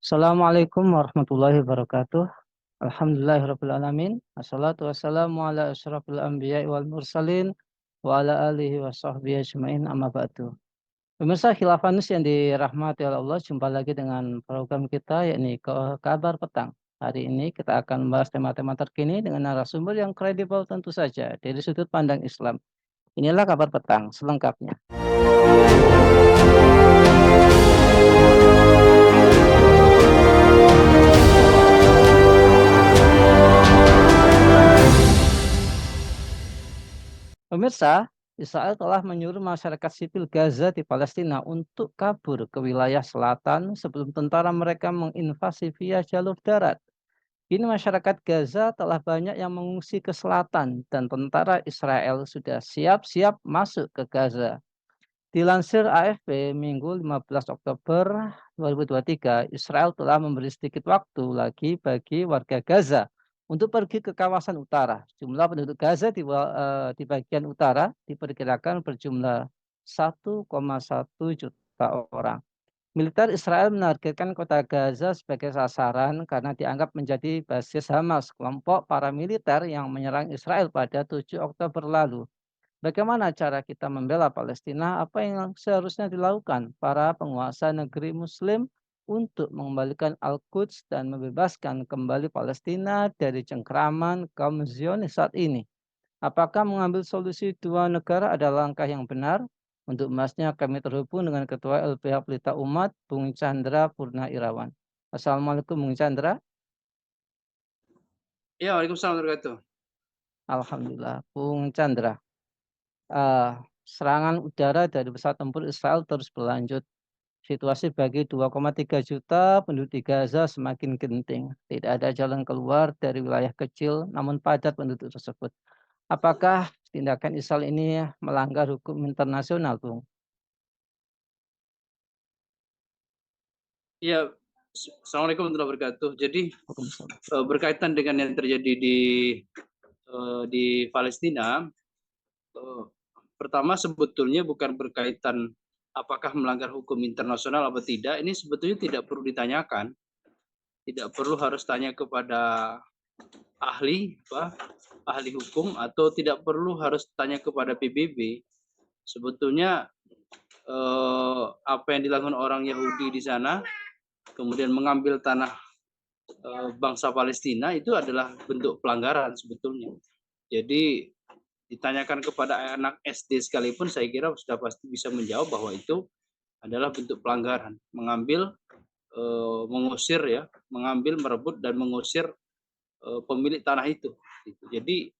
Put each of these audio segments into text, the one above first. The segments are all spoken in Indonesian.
Assalamualaikum warahmatullahi wabarakatuh. Alhamdulillahirrabbilalamin. Assalatu wassalamu ala asyrafil anbiya wal mursalin wa ala alihi wa sahbihi ajma'in amma ba'du. Pemirsa Khilafah News yang dirahmati oleh Allah, jumpa lagi dengan program kita yakni Kabar Petang. Hari ini kita akan membahas tema-tema terkini dengan narasumber yang kredibel tentu saja dari sudut pandang Islam. Inilah Kabar Petang selengkapnya. Pemirsa, Israel telah menyuruh masyarakat sipil Gaza di Palestina untuk kabur ke wilayah selatan sebelum tentara mereka menginvasi via jalur darat. Kini masyarakat Gaza telah banyak yang mengungsi ke selatan dan tentara Israel sudah siap-siap masuk ke Gaza. Dilansir AFP Minggu 15 Oktober 2023, Israel telah memberi sedikit waktu lagi bagi warga Gaza untuk pergi ke kawasan utara. Jumlah penduduk Gaza di bagian utara diperkirakan berjumlah 1,1 juta orang. Militer Israel menargetkan kota Gaza sebagai sasaran karena dianggap menjadi basis Hamas, kelompok paramiliter yang menyerang Israel pada 7 Oktober lalu. Bagaimana cara kita membela Palestina? Apa yang seharusnya dilakukan para penguasa negeri Muslim untuk mengembalikan Al-Quds dan membebaskan kembali Palestina dari cengkraman kaum Zionis saat ini? Apakah mengambil solusi dua negara adalah langkah yang benar? Untuk membahasnya kami terhubung dengan Ketua LBH Pelita Umat, Bung Chandra Purna Irawan. Assalamualaikum Bung Chandra. Ya, Waalaikumsalam warahmatullahi wabarakatuh. Alhamdulillah. Bung Chandra. eh, Serangan udara dari pesawat tempur Israel terus berlanjut. Situasi bagi 2,3 juta penduduk di Gaza semakin genting. Tidak ada jalan keluar dari wilayah kecil namun padat penduduk tersebut. Apakah tindakan Israel ini melanggar hukum internasional, Bung? Ya, Assalamualaikum warahmatullahi wabarakatuh. Jadi Waalaikumsalam. berkaitan dengan yang terjadi di Palestina, eh, pertama sebetulnya bukan berkaitan apakah melanggar hukum internasional atau tidak. Ini sebetulnya tidak perlu ditanyakan, tidak perlu harus tanya kepada ahli hukum atau tidak perlu harus tanya kepada PBB. Sebetulnya apa yang dilakukan orang Yahudi di sana, kemudian mengambil tanah bangsa Palestina itu adalah bentuk pelanggaran sebetulnya. Jadi ditanyakan kepada anak SD sekalipun saya kira sudah pasti bisa menjawab bahwa itu adalah bentuk pelanggaran, mengusir ya, mengambil, merebut dan mengusir pemilik tanah itu. Jadi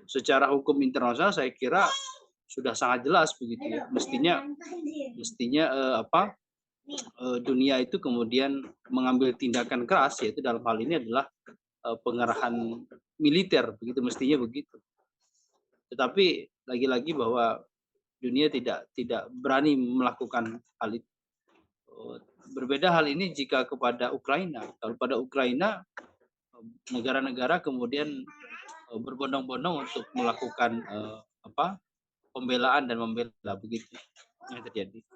secara hukum internasional saya kira sudah sangat jelas begitu ya. Mestinya dunia itu kemudian mengambil tindakan keras, yaitu dalam hal ini adalah pengerahan militer, begitu mestinya begitu. Tetapi lagi-lagi bahwa dunia tidak berani melakukan hal itu. Berbeda hal ini jika kepada Ukraina. Kalau pada Ukraina, negara-negara kemudian berbondong-bondong untuk melakukan pembelaan dan membela, begitu yang terjadi.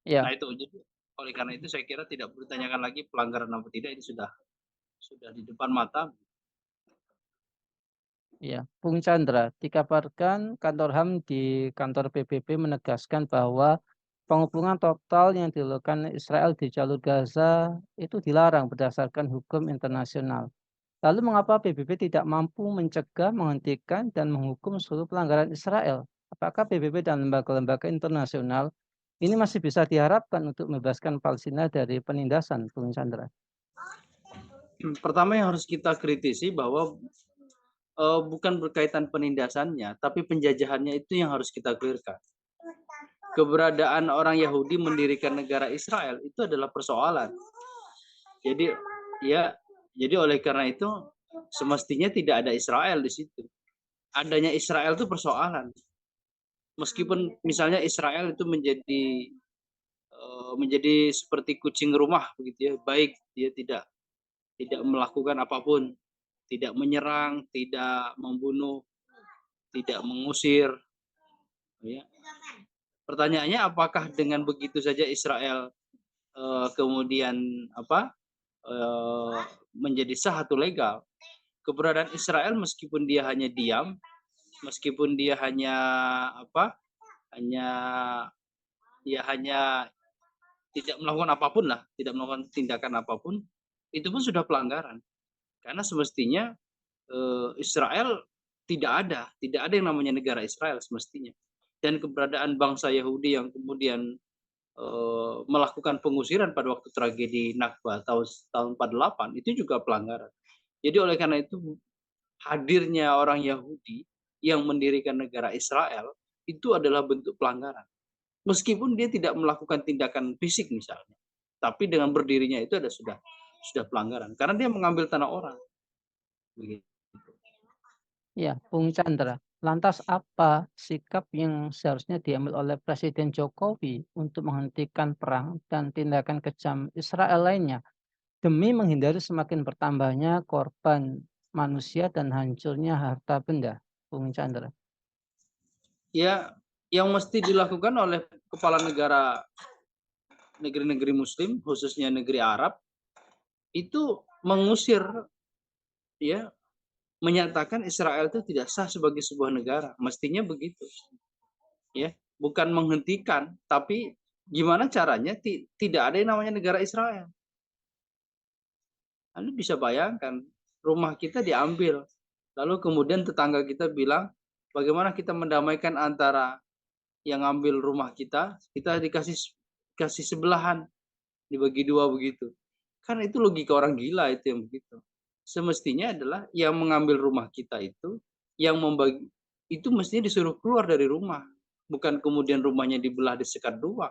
Nah Ya, itu, jadi oleh karena itu saya kira tidak perlu ditanyakan lagi pelanggaran apa tidak, ini sudah di depan mata. ya. Bung Chandra, dikabarkan kantor HAM di kantor PBB menegaskan bahwa pengepungan total yang dilakukan Israel di jalur Gaza itu dilarang berdasarkan hukum internasional. Lalu mengapa PBB tidak mampu mencegah, menghentikan, dan menghukum seluruh pelanggaran Israel? Apakah PBB dan lembaga-lembaga internasional ini masih bisa diharapkan untuk membebaskan Palestina dari penindasan, Bung Chandra? Pertama yang harus kita kritisi bahwa bukan berkaitan penindasannya, tapi penjajahannya itu yang harus kita clearkan. Keberadaan orang Yahudi mendirikan negara Israel itu adalah persoalan. Jadi ya, jadi oleh karena itu semestinya tidak ada Israel di situ. Adanya Israel itu persoalan. Meskipun misalnya Israel itu menjadi seperti kucing rumah begitu ya, baik dia tidak melakukan apapun, tidak menyerang, tidak membunuh, tidak mengusir, ya. Pertanyaannya apakah dengan begitu saja Israel kemudian apa, eee, menjadi sah atau legal. Keberadaan Israel meskipun dia hanya diam, meskipun dia hanya apa, hanya hanya tidak melakukan apapun lah, tidak melakukan tindakan apapun, itu pun sudah pelanggaran. Karena semestinya, Israel tidak ada yang namanya negara Israel semestinya. Dan keberadaan bangsa Yahudi yang kemudian, melakukan pengusiran pada waktu tragedi Nakba tahun 48 itu juga pelanggaran. Jadi oleh karena itu, hadirnya orang Yahudi yang mendirikan negara Israel, itu adalah bentuk pelanggaran. Meskipun dia tidak melakukan tindakan fisik misalnya, tapi dengan berdirinya itu sudah pelanggaran, karena dia mengambil tanah orang, begitu. Ya, Bung Chandra. Lantas apa sikap yang seharusnya diambil oleh Presiden Jokowi untuk menghentikan perang dan tindakan kejam Israel lainnya demi menghindari semakin bertambahnya korban manusia dan hancurnya harta benda, Bung Chandra? Ya, yang mesti dilakukan oleh kepala negara negeri-negeri muslim, khususnya negeri Arab, itu mengusir, ya, menyatakan Israel itu tidak sah sebagai sebuah negara, mestinya begitu, ya. Bukan menghentikan, tapi gimana caranya tidak ada yang namanya negara Israel. Anda bisa bayangkan, rumah kita diambil, lalu kemudian tetangga kita bilang, bagaimana kita mendamaikan antara yang ambil rumah kita kasih sebelahan, dibagi dua begitu. Kan itu logika orang gila itu yang begitu. Semestinya adalah yang mengambil rumah kita itu, yang membagi itu mestinya disuruh keluar dari rumah, bukan kemudian rumahnya dibelah disekat dua.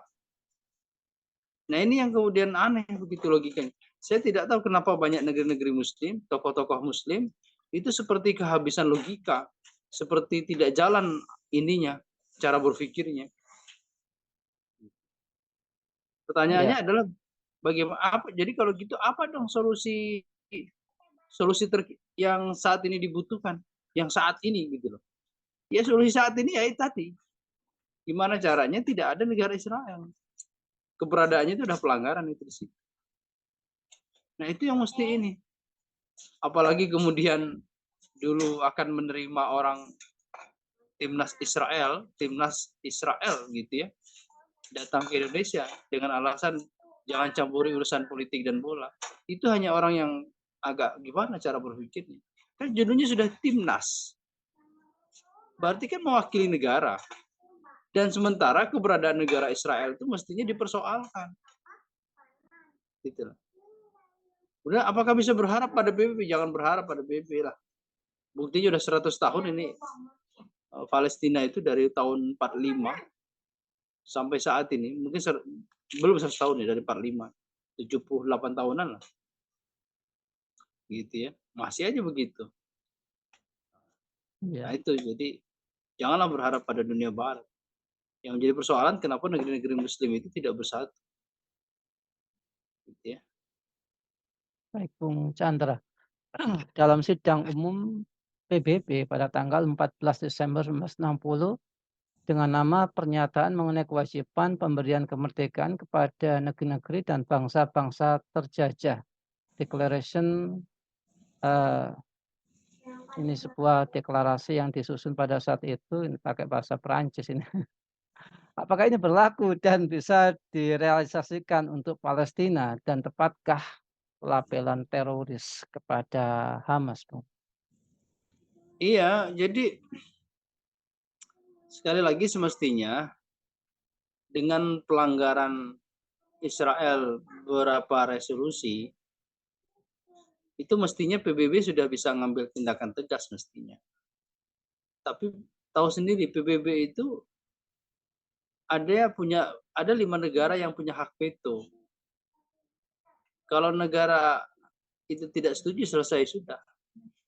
Nah ini yang kemudian aneh begitu logikanya. Saya tidak tahu kenapa banyak negeri-negeri muslim, tokoh-tokoh muslim, itu seperti kehabisan logika, seperti tidak jalan ininya, cara berpikirnya. Ya, Pertanyaannya adalah bagaimana apa jadi kalau gitu apa dong solusi solusi yang saat ini dibutuhkan, yang saat ini gitu loh. Ya solusi saat ini ya itu tadi, gimana caranya tidak ada negara Israel. Keberadaannya itu udah pelanggaran itu di situ. Nah itu yang mesti ini. Apalagi kemudian dulu akan menerima orang timnas Israel gitu ya, datang ke Indonesia dengan alasan jangan campuri urusan politik dan bola. Itu hanya orang yang agak gimana cara berpikirnya. Kan judulnya sudah timnas. Berarti kan mewakili negara. Dan sementara keberadaan negara Israel itu mestinya dipersoalkan. Gitu loh. Udah, apakah bisa berharap pada PBB? Jangan berharap pada PBB lah. Buktinya udah 100 tahun ini Palestina itu dari tahun 45 sampai saat ini mungkin belum 100 tahun ya dari 45, 78 tahunan lah gitu ya. Masih aja begitu. Nah ya, itu jadi janganlah berharap pada dunia barat. Yang menjadi persoalan kenapa negeri-negeri muslim itu tidak bersatu gitu ya. baik Bung Chandra. Dalam sidang umum PBB pada tanggal 14 Desember 1960 dengan nama pernyataan mengenai kewajiban pemberian kemerdekaan kepada negeri-negeri dan bangsa-bangsa terjajah. Declaration eh, ini sebuah deklarasi yang disusun pada saat itu, ini pakai bahasa Perancis ini. Apakah ini berlaku dan bisa direalisasikan untuk Palestina dan tepatkah labelan teroris kepada Hamas, Bung? Iya, jadi sekali lagi semestinya dengan pelanggaran Israel beberapa resolusi itu mestinya PBB sudah bisa ngambil tindakan tegas mestinya. Tapi tahu sendiri PBB itu ada 5 negara yang punya hak veto. Kalau negara itu tidak setuju selesai sudah.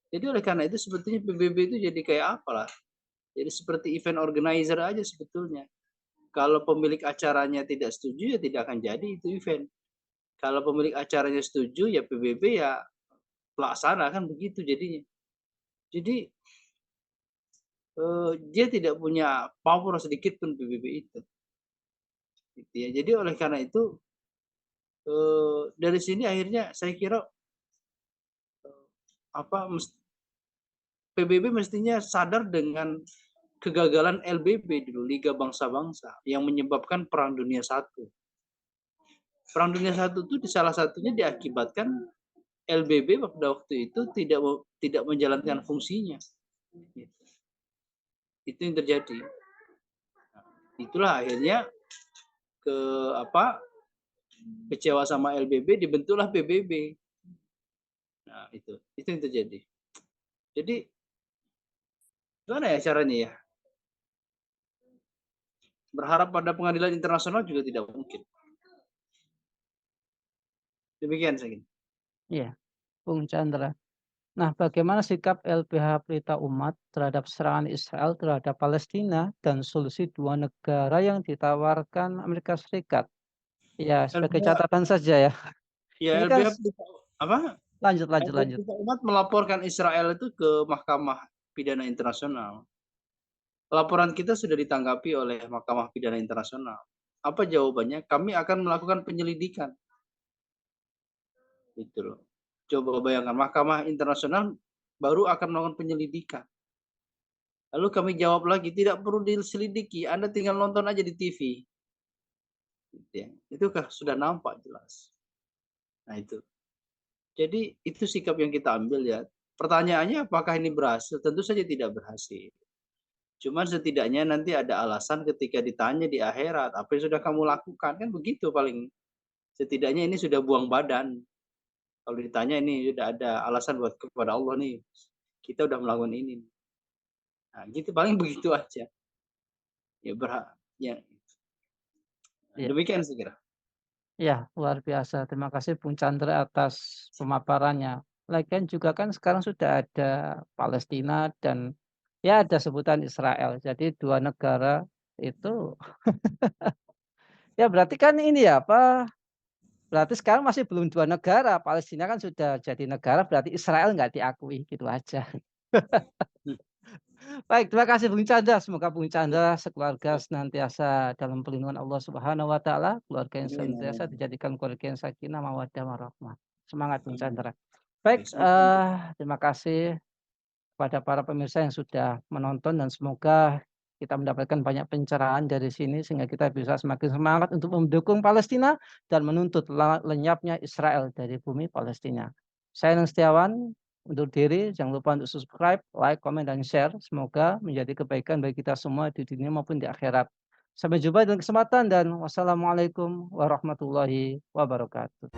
Jadi oleh karena itu sebetulnya PBB itu jadi kayak apalah. Jadi seperti event organizer aja sebetulnya. Kalau pemilik acaranya tidak setuju ya tidak akan jadi itu event. Kalau pemilik acaranya setuju ya PBB ya pelaksana kan begitu jadinya. Jadi dia tidak punya power sedikit pun PBB itu. Gitu ya. Jadi oleh karena itu Dari sini akhirnya saya kira, apa, PBB mestinya sadar dengan kegagalan LBB dulu, Liga Bangsa-Bangsa, yang menyebabkan Perang Dunia I. Perang Dunia I itu salah satunya diakibatkan LBB pada waktu itu tidak menjalankan fungsinya. Itu yang terjadi. Itulah akhirnya ke apa kecewa sama LBB, dibentuklah PBB. Nah, itu yang terjadi. Jadi gimana ya caranya ya? Berharap pada pengadilan internasional juga tidak mungkin. Demikian saya kira. Iya, Bung Chandra. Nah, bagaimana sikap LBH Pelita Umat terhadap serangan Israel terhadap Palestina dan solusi dua negara yang ditawarkan Amerika Serikat? Ya, sebagai LBH catatan saja ya. ya Ini kan LBH apa? lanjut lanjut LBH lanjut. Pelita Umat melaporkan Israel itu ke Mahkamah Pidana Internasional. Laporan kita sudah ditanggapi oleh Mahkamah Pidana Internasional. Apa jawabannya? Kami akan melakukan penyelidikan. Gitu loh. Coba bayangkan, Mahkamah Internasional baru akan melakukan penyelidikan. Lalu kami jawab lagi, tidak perlu diselidiki, Anda tinggal nonton aja di TV. Gitu ya. Itu sudah nampak jelas. Nah itu. Jadi itu sikap yang kita ambil ya. Pertanyaannya apakah ini berhasil? Tentu saja tidak berhasil. Cuman setidaknya nanti ada alasan ketika ditanya di akhirat, apa yang sudah kamu lakukan? Kan begitu paling. Setidaknya ini sudah buang badan. Kalau ditanya ini sudah ada alasan buat kepada Allah nih. Kita udah melakukan ini. Nah, gitu paling begitu aja. Ya ya Iya. demikian saya kira. Ya, luar biasa. Terima kasih Bung Chandra atas pemaparannya. Lagian juga kan sekarang sudah ada Palestina dan ya ada sebutan Israel. Jadi dua negara itu ya berarti kan ini ya apa? Berarti sekarang masih belum dua negara. Palestina kan sudah jadi negara, berarti Israel nggak diakui gitu aja. Hmm, Baik, terima kasih Bung Chandra. Semoga Bung ya, Chandra sekeluarga ya. senantiasa dalam perlindungan Allah Subhanahu wa taala, keluarga yang Amin, senantiasa amin. dijadikan keluarga yang sakinah, mawaddah, warahmah. Semangat Bung Amin. Chandra. Ya, Baik, semoga terima kasih kepada para pemirsa yang sudah menonton dan semoga kita mendapatkan banyak pencerahan dari sini sehingga kita bisa semakin semangat untuk mendukung Palestina dan menuntut lenyapnya Israel dari bumi Palestina. Saya Neng Setiawan undur diri, jangan lupa untuk subscribe, like, komen, dan share. Semoga menjadi kebaikan bagi kita semua di dunia maupun di akhirat. Sampai jumpa di kesempatan dan wassalamualaikum warahmatullahi wabarakatuh.